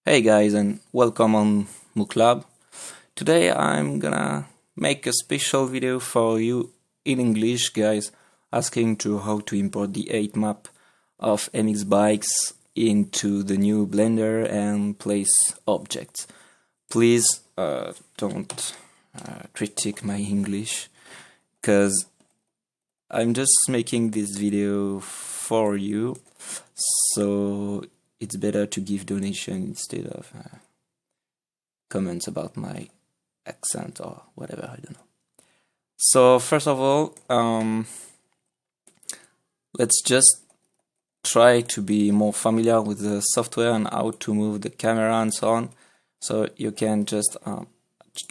Hey guys, and welcome on MooClub. Today I'm gonna make a special video for you in English, guys, asking to how to import the heightmap of MX bikes into the new Blender and place objects. Please don't critique my English, because I'm just making this video for you, so it's better to give donation instead of comments about my accent or whatever, I don't know. So first of all, let's just try to be more familiar with the software and how to move the camera and so on. So you can just,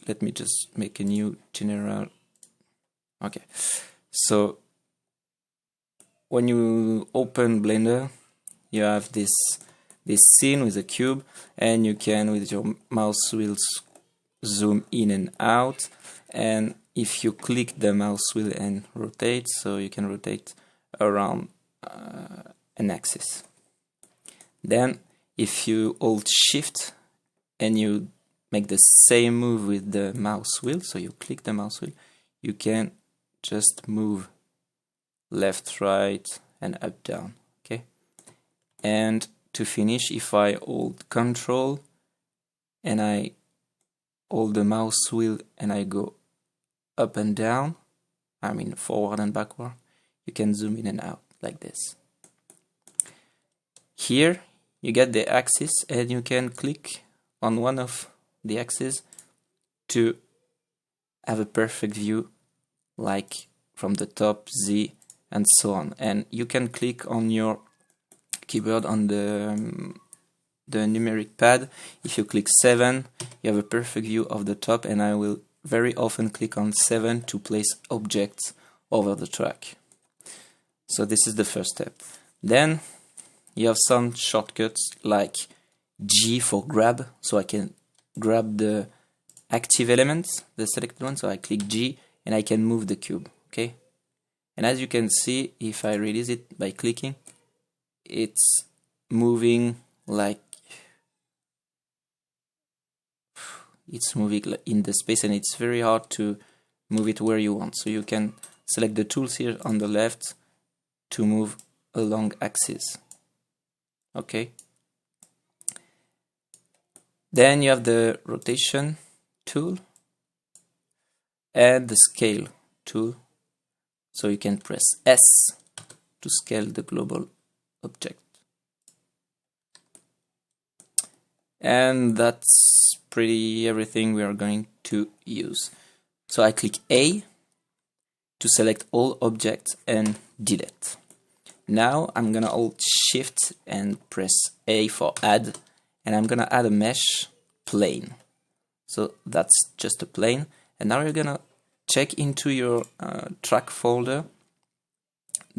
let me just make a new general. Okay, so when you open Blender, you have this scene with a cube, and you can with your mouse wheels zoom in and out, and if you click the mouse wheel and rotate, so you can rotate around an axis. Then if you hold shift and you make the same move with the mouse wheel, so you click the mouse wheel, you can just move left, right and up, down. Okay, and to finish, if I hold Control and I hold the mouse wheel and I go up and down, I mean forward and backward, you can zoom in and out like this. Here you get the axis, and you can click on one of the axes to have a perfect view, like from the top, Z, and so on. And you can click on your keyboard on the numeric pad. If you click 7, you have a perfect view of the top, and I will very often click on 7 to place objects over the track. So this is the first step. Then you have some shortcuts like G for grab, so I can grab the active elements, the selected one, so I click G and I can move the cube. Okay, and as you can see, if I release it by clicking, it's moving like it's moving in the space, and it's very hard to move it where you want. So you can select the tools here on the left to move along axis. Okay, then you have the rotation tool and the scale tool, so you can press S to scale the global object. And that's pretty everything we are going to use. So I click A to select all objects and delete. Now I'm gonna hold shift and press A for add, and I'm gonna add a mesh plane. So that's just a plane. And now you're gonna check into your track folder.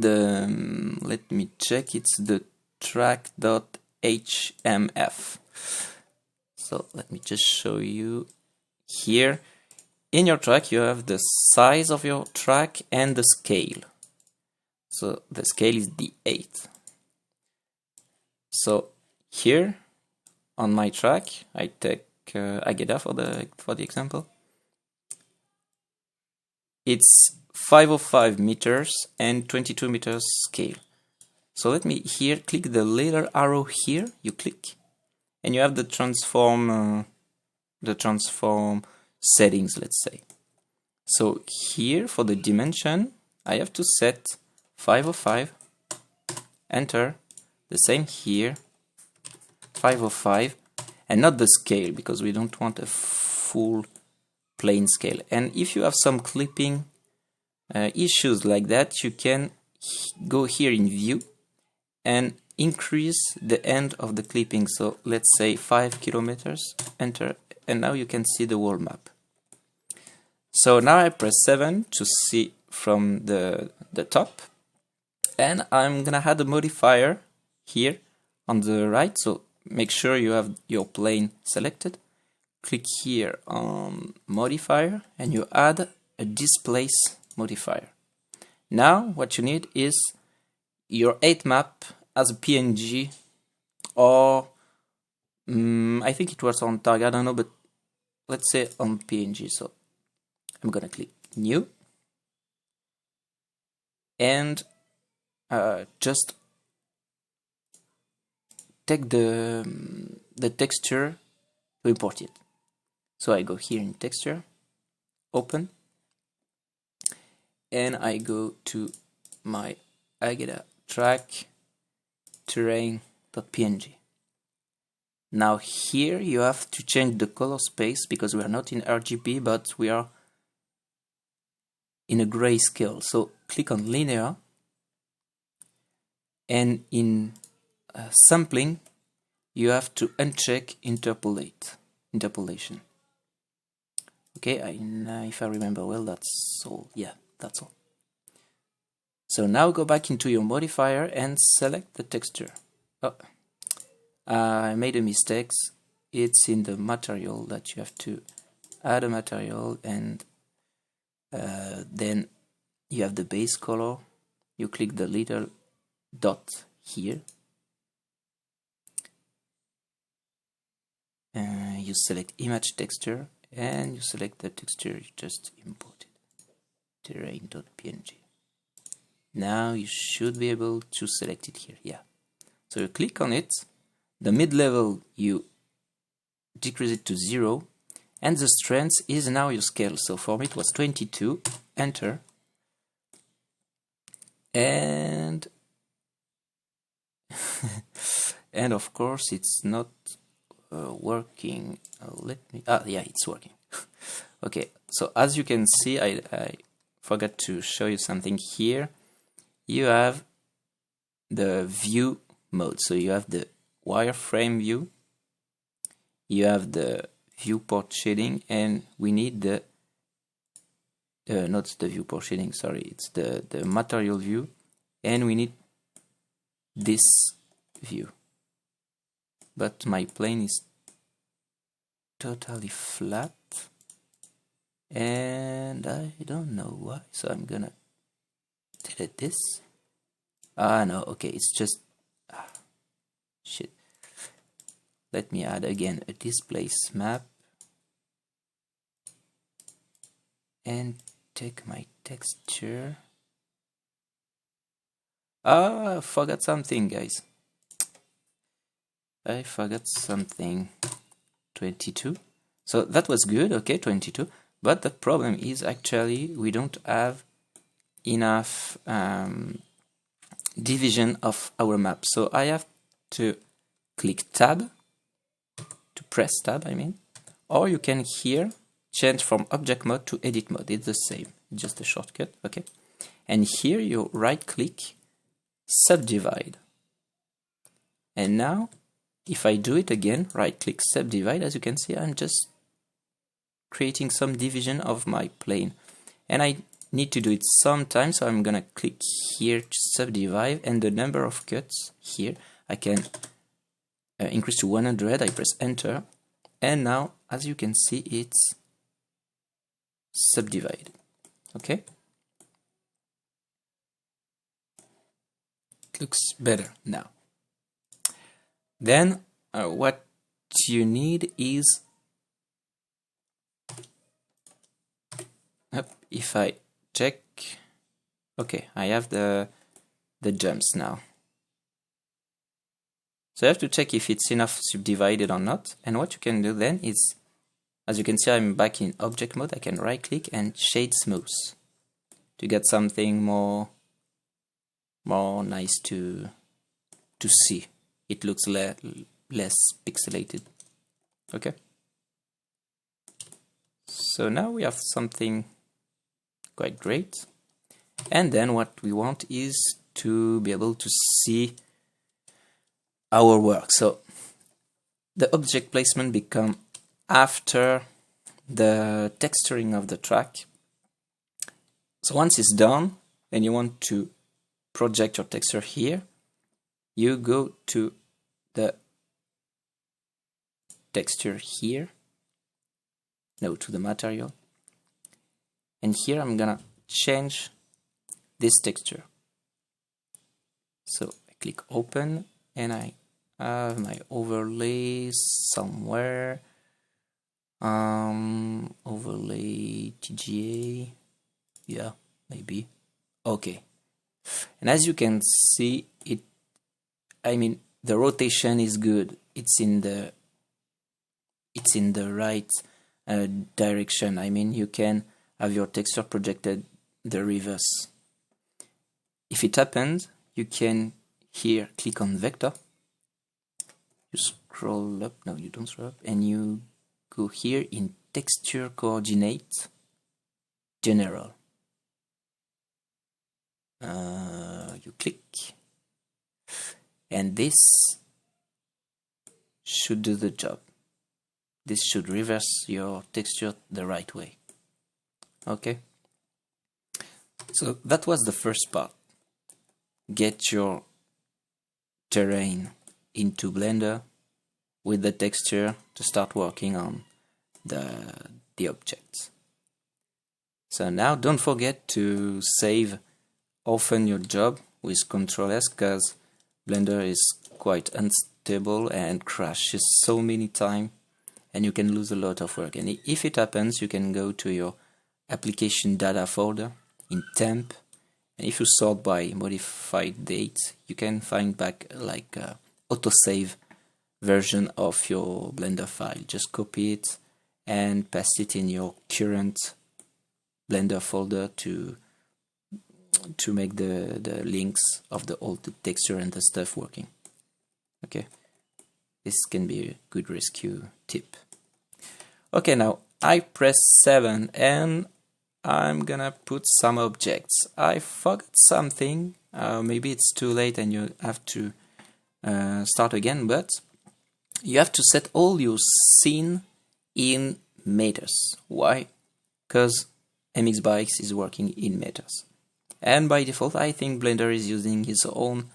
Let me check, it's the track.hmf. So let me just show you here. In your track you have the size of your track and the scale. So the scale is D8. So here on my track, I take Ageda for the example. It's 505 meters and 22 meters scale. So let me here click the little arrow here. You click, and you have the transform settings, let's say. So here for the dimension, I have to set 505. Enter. The same here, 505, and not the scale, because we don't want a full plane scale. And if you have some clipping issues like that, you can go here in view and increase the end of the clipping. So let's say 5 kilometers, enter, and now you can see the whole map. So now I press 7 to see from the top, and I'm gonna add a modifier here on the right, so make sure you have your plane selected. Click here on modifier, and you add a displace modifier. Now what you need is your heightmap as a PNG, or I think it was on target, I don't know, but let's say on PNG. So I'm gonna click new and just take the texture to import it. So I go here in texture, open, and I go to my Ageda track terrain.png. Now here you have to change the color space because we are not in RGB, but we are in a grayscale. So click on linear, and in sampling you have to uncheck interpolation. Okay, if I remember well, that's all. Yeah, that's all. So now go back into your modifier and select the texture. Oh, I made a mistake. It's in the material that you have to add a material, and then you have the base color. You click the little dot here. You select image texture and you select the texture you just imported, terrain.png. Now you should be able to select it here. Yeah. So you click on it. The mid-level you decrease it to 0, and the strength is now your scale. So for me it was 22. Enter. And and of course it's not working. Yeah, it's working. Okay, so as you can see, I forgot to show you something here. You have the view mode. So you have the wireframe view, you have the viewport shading, and we need the not the viewport shading, sorry, it's the material view, and we need this view. But my plane is totally flat and I don't know why, so I'm gonna delete this. No, okay, it's just shit. Let me add again a displace map and take my texture. I forgot something, guys. I forgot something. 22. So that was good, okay, 22. But the problem is actually we don't have enough division of our map. So I have to click tab, to press tab, I mean. Or you can here change from object mode to edit mode. It's the same, just a shortcut, okay. And here you right click, subdivide. And now if I do it again, right click subdivide, as you can see, I'm just creating some division of my plane. And I need to do it sometime, so I'm gonna click here to subdivide, and the number of cuts here I can increase to 100. I press enter, and now as you can see it's subdivided. Okay, it looks better now. Then what you need is, if I check, okay, I have the jumps now. So I have to check if it's enough subdivided or not. And what you can do then is, as you can see, I'm back in object mode. I can right click and shade smooth to get something more nice to see. It looks less pixelated. Okay. So now we have something quite great. And then what we want is to be able to see our work. So the object placement become after the texturing of the track. So once it's done and you want to project your texture here, you go to the texture here, no, to the material, and here I'm gonna change this texture. So I click open and I I have my overlays somewhere. Overlay TGA. Yeah, maybe. Okay. And as you can see, the rotation is good. It's in the right direction. You can have your texture projected the reverse. If it happens, you can here click on vector. You scroll up. No, you don't scroll up, and you go here in texture coordinate general. You click, and this should do the job. This should reverse your texture the right way. Okay, so that was the first part. Get your terrain into Blender with the texture to start working on the objects. So now don't forget to save often your job with Ctrl S, because Blender is quite unstable and crashes so many times, and you can lose a lot of work. And if it happens, you can go to your application data folder in temp, and if you sort by modified date, you can find back like a autosave version of your Blender file. Just copy it and paste it in your current Blender folder to make the links of the old texture and the stuff working. Okay, this can be a good rescue tip. Okay, now I press 7 and I'm gonna put some objects. I forgot something. Maybe it's too late and you have to start again, but you have to set all your scene in meters. Why? Because MX Bikes is working in meters, and by default I think Blender is using its own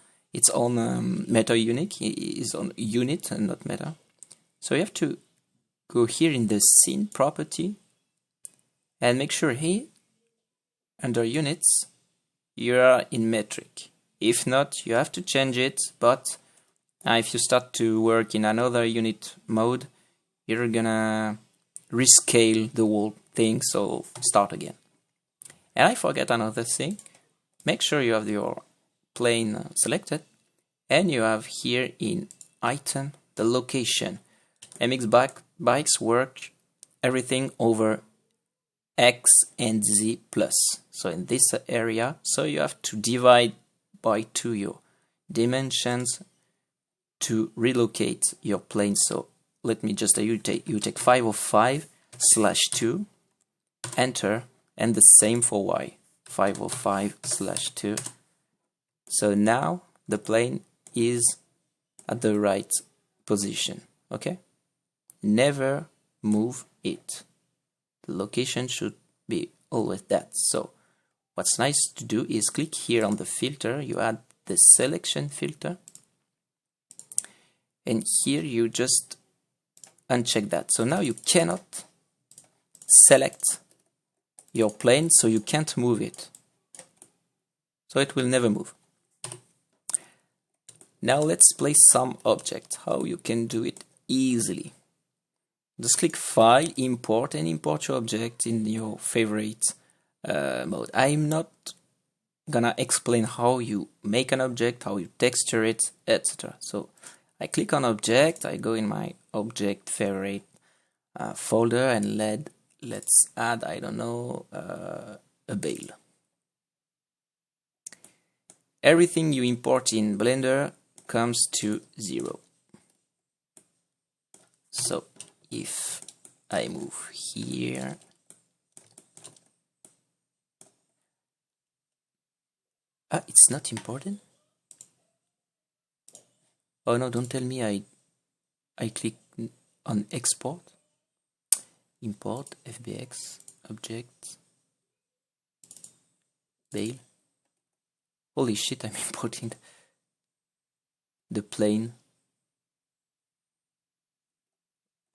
meta unit, its own unit and not meta. So you have to go here in the scene property and make sure here under units you are in metric. If not, you have to change it, but if you start to work in another unit mode, you're gonna rescale the whole thing, so start again. And I forget another thing. Make sure you have your plane selected, and you have here in item the location. MX Bikes work everything over X and Z plus. So in this area, so you have to divide by 2 your dimensions to relocate your plane. So let me just you take 505/2, enter, and the same for Y, 505/2. So now the plane is at the right position. Okay, never move it. The location should be always that. So what's nice to do is click here on the filter, you add the selection filter, and here you just uncheck that. So now you cannot select your plane, so you can't move it. So it will never move. Now let's place some object. How you can do it easily. Just click File, Import, and import your object in your favorite mode. I'm not gonna explain how you make an object, how you texture it, etc. So I click on Object, I go in my Object Favorite folder, and let's add, I don't know, a bale. Everything you import in Blender comes to 0. So if I move here, it's not important. Oh no, don't tell me I click on export, import FBX object bale. Holy shit, I'm importing the plane.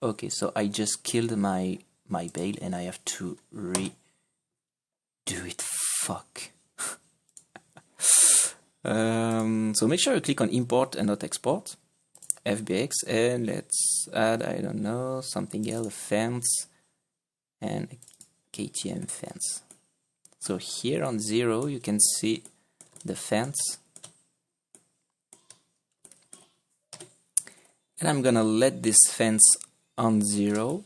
Okay, so I just killed my bale and I have to redo it. Fuck. So make sure you click on import and not export, FBX, and let's add, I don't know, something else, a fence and a KTM fence. So here on 0 you can see the fence, and I'm gonna let this fence on 0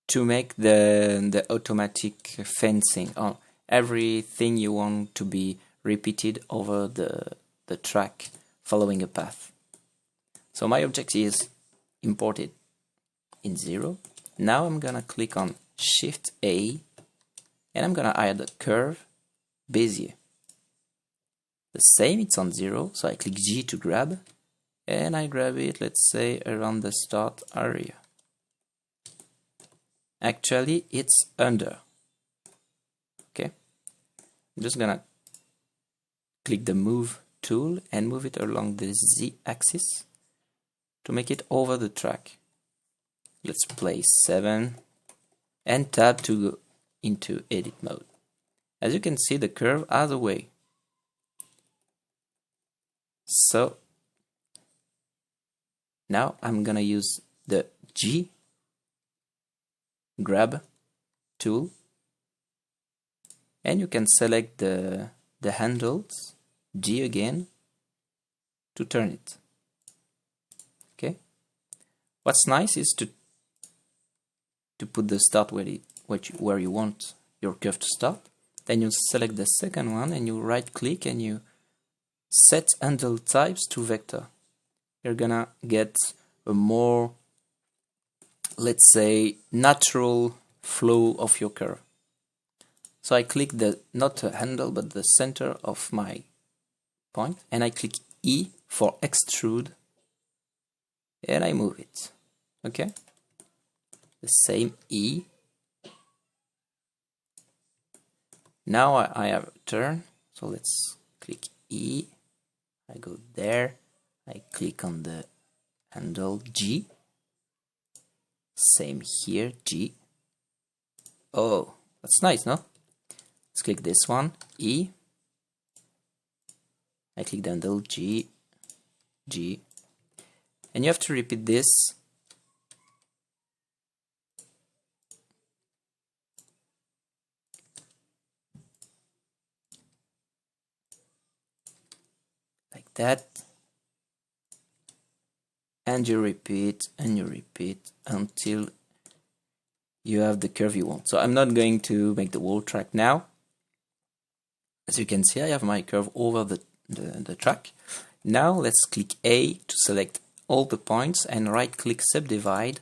to make the automatic fencing on everything you want to be repeated over the track following a path. So my object is imported in 0. Now I'm gonna click on Shift A and I'm gonna add a curve Bezier. The same, it's on 0, so I click G to grab, and I grab it, let's say, around the start area. Actually, it's under. Okay, I'm just gonna click the move tool and move it along the Z axis to make it over the track. Let's place 7 and tab to go into edit mode. As you can see, the curve has a way. So now I'm gonna use the G grab tool, and you can select the handles, G again, to turn it. Okay. What's nice is to put the start where you want your curve to start. Then you select the second one and you right click and you set handle types to vector. You're gonna get a more, let's say, natural flow of your curve. So I click the, not a handle, but the center of my point, and I click E for extrude, and I move it. Okay? The same E. Now I have a turn, so let's click E. I go there, I click on the handle G. Same here, G. Oh, that's nice, no? Let's click this one, E. I click the handle G, G. And you have to repeat this like that. And you repeat until you have the curve you want. So I'm not going to make the whole track now. As you can see, I have my curve over the track. Now let's click A to select all the points and right click Subdivide,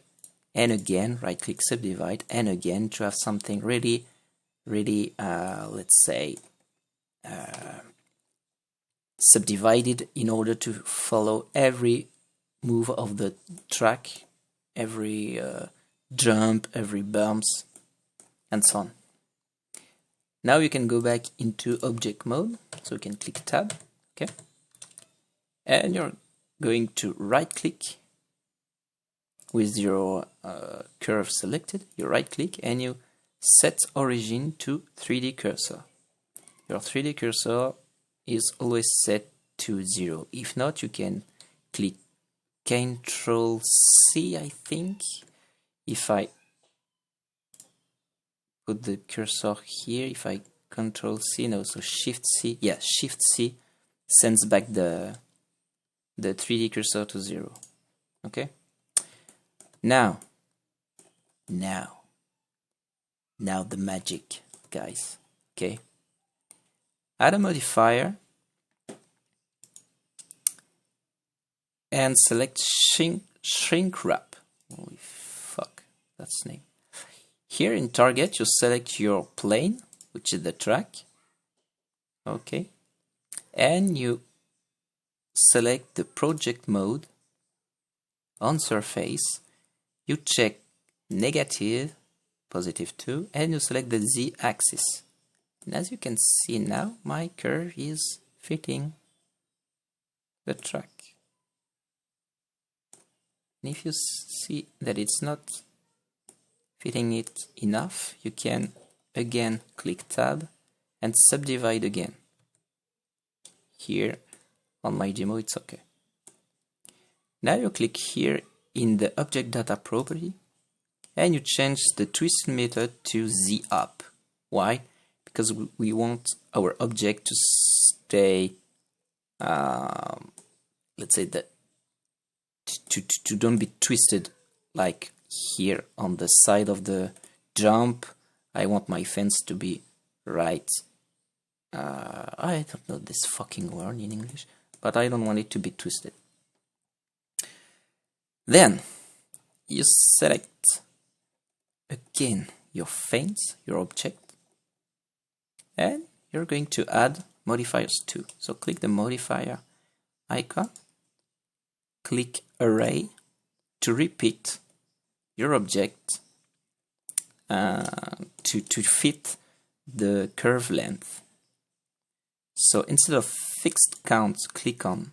and again right click Subdivide, and again to have something really let's say subdivided in order to follow every move of the track, every jump, every bumps, and so on. Now you can go back into object mode, so you can click tab, okay, and you're going to right click with your curve selected, you right click and you set origin to 3D cursor. Your 3D cursor is always set to 0. If not, you can click Ctrl C, I think. If I put the cursor here, if I Ctrl C, no, so Shift C, yeah, Shift C sends back the 3D cursor to 0. Okay. Now the magic, guys. Okay. Add a modifier and select Shrinkwrap. Holy fuck, that's the name. Here in target, you select your plane, which is the track. Okay. And you select the project mode on surface. You check negative, positive 2, and you select the Z axis. And as you can see now, my curve is fitting the track. And if you see that it's not fitting it enough, you can again click tab and subdivide again. Here on my demo it's okay. Now you click here in the object data property and you change the twist method to Z up. Why? Because we want our object to stay, let's say that to don't be twisted like here on the side of the jump. I want my fence to be right. I don't know this fucking word in English, but I don't want it to be twisted. Then you select again your fence, your object, and you're going to add modifiers too. So click the modifier icon, click array to repeat your object to fit the curve length. So instead of fixed count, click on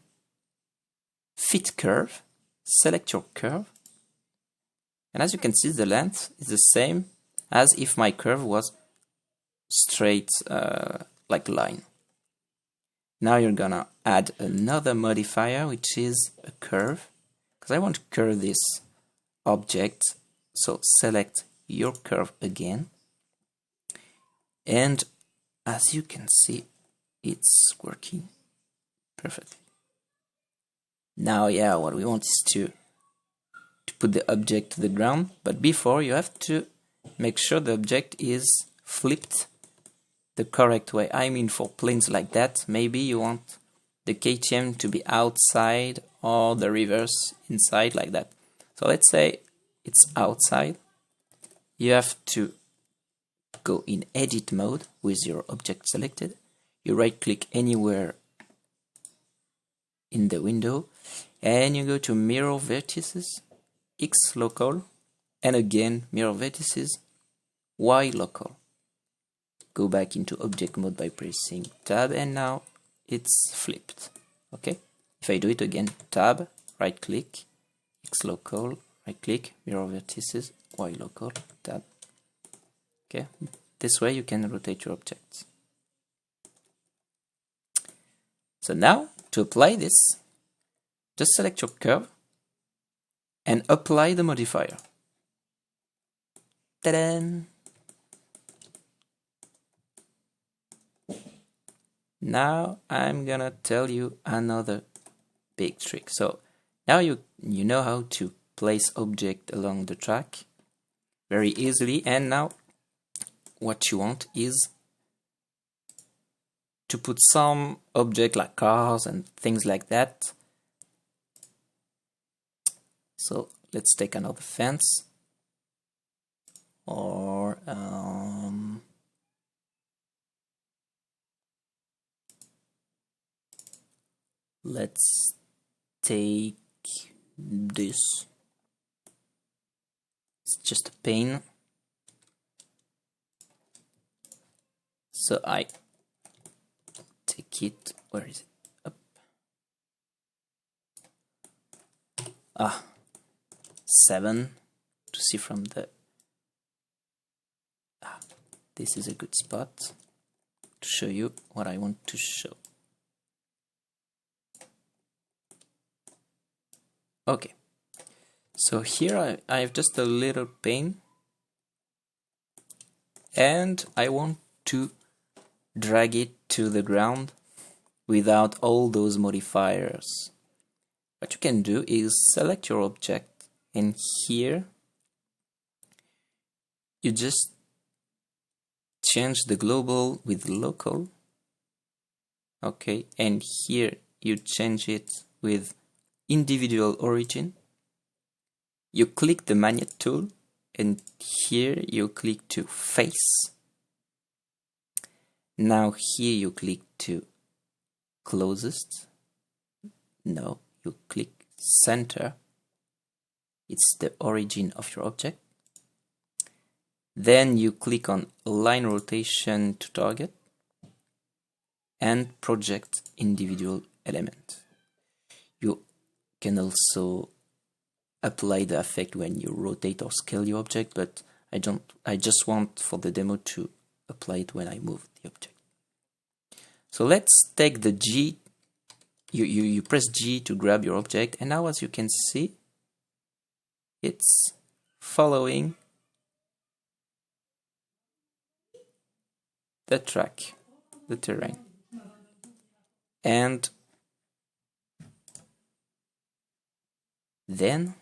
fit curve, select your curve, and as you can see the length is the same as if my curve was straight like line. Now you're gonna add another modifier, which is a curve, because I want to curve this object. So select your curve again, and as you can see it's working perfectly. Now yeah, what we want is to put the object to the ground, but before you have to make sure the object is flipped the correct way. I mean, for planes like that, maybe you want the KTM to be outside or the reverse inside, like that. So let's say it's outside. You have to go in edit mode with your object selected. You right click anywhere in the window and you go to mirror vertices, X local, and again mirror vertices, Y local. Go back into object mode by pressing tab, and now it's flipped. Okay, if I do it again, tab, right click, X local, right click, mirror vertices, Y local, tab. Okay, this way you can rotate your objects. So now to apply this, just select your curve and apply the modifier. Ta-da! Now I'm gonna tell you another big trick. So now you know how to place object along the track very easily, and now what you want is to put some object like cars and things like that. So let's take another fence, or let's take this. It's just a pane. So I take it, where is it? Up. 7 to see from the... this is a good spot to show you what I want to show. Okay, so here I have just a little pane, and I want to drag it to the ground without all those modifiers. What you can do is select your object, and here you just change the global with local. Okay, and here you change it with individual origin. You click the magnet tool, and here you click to face. Now here you click to closest. No, you click center. It's the origin of your object. Then you click on line rotation to target and project individual element. You can also apply the effect when you rotate or scale your object, but I just want for the demo to apply it when I move the object. So let's take the G you press G to grab your object, and now as you can see, it's following the track, the terrain. And then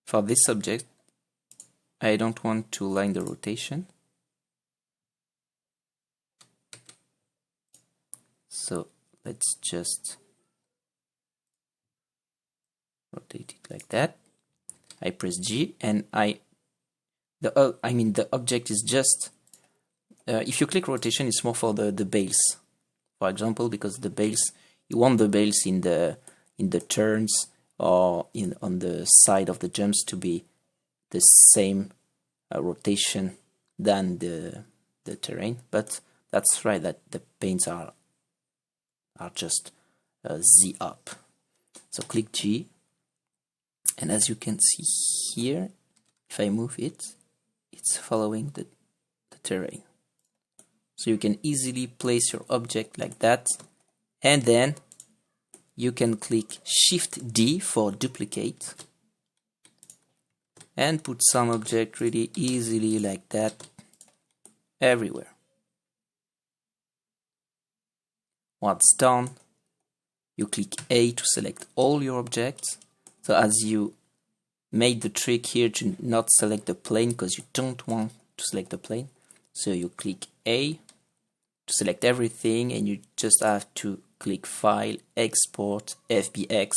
for this object, I don't want to line the rotation, so let's just rotate it like that. I press G, and the object is just if you click rotation, it's more for the bales, for example, because the bales, you want the bales in the turns or on the side of the jumps to be the same rotation than the terrain. But that's right, that the panes are just Z up. So click G, and as you can see here, if I move it, it's following the terrain. So you can easily place your object like that, and then you can click Shift D for duplicate and put some object really easily like that everywhere. Once done, you click A to select all your objects. So as you made the trick here to not select the plane because you don't want to select the plane, so you click A to select everything, and you just have to click File, Export, FBX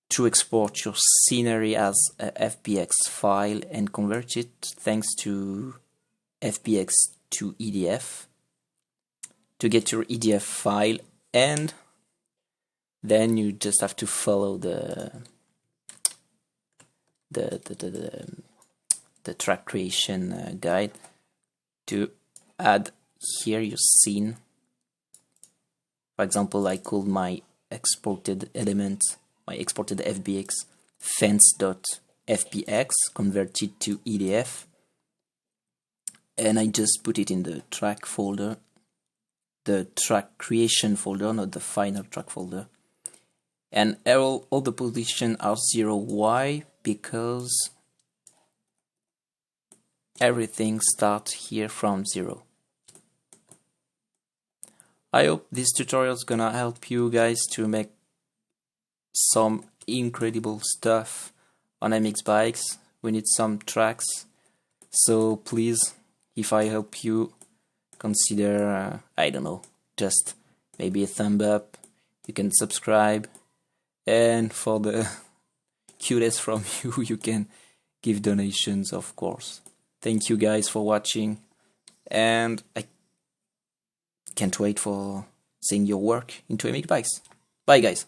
to export your scenery as a FBX file and convert it thanks to FBX to EDF to get your EDF file, and then you just have to follow the track creation guide to add here your scene. For example, I called my exported element, my exported FBX fence.fbx, converted to EDF, and I just put it in the track folder, the track creation folder, not the final track folder. And all the positions are 0. Why? Because everything starts here from 0. I hope this tutorial is gonna help you guys to make some incredible stuff on MX bikes. We need some tracks, so please, if I help you, consider I don't know, just maybe a thumb up. You can subscribe, and for the cutest from you, you can give donations, of course. Thank you guys for watching, and I can't wait for seeing your work into MX bikes. Bye guys.